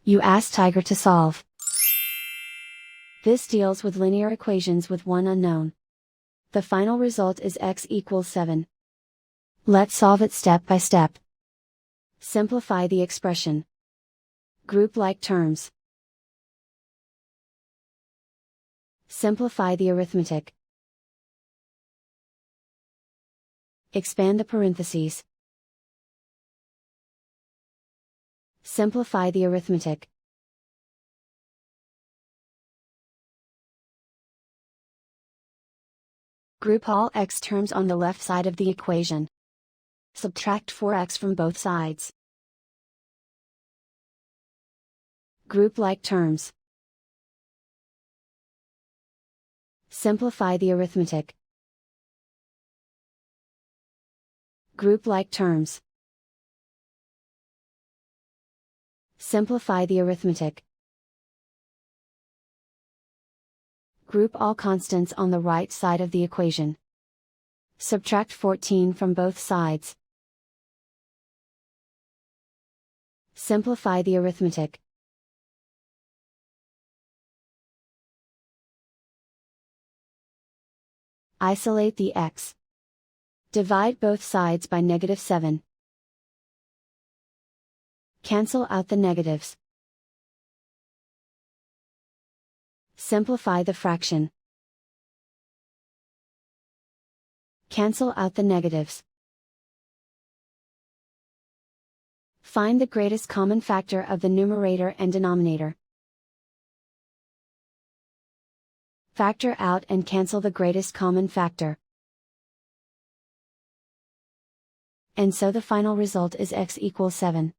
You ask Tiger to solve. This deals with linear equations with one unknown. The final result is x equals 7. Let's solve it step by step. Simplify the expression. Group like terms. Simplify the arithmetic. Expand the parentheses. Simplify the arithmetic. Group all x terms on the left side of the equation. Subtract 4x from both sides. Group like terms. Simplify the arithmetic. Group like terms. Simplify the arithmetic. Group all constants on the right side of the equation. Subtract 14 from both sides. Simplify the arithmetic. Isolate the x. Divide both sides by -7. Cancel out the negatives. Simplify the fraction. Cancel out the negatives. Find the greatest common factor of the numerator and denominator. Factor out and cancel the greatest common factor. And so the final result is x equals 7.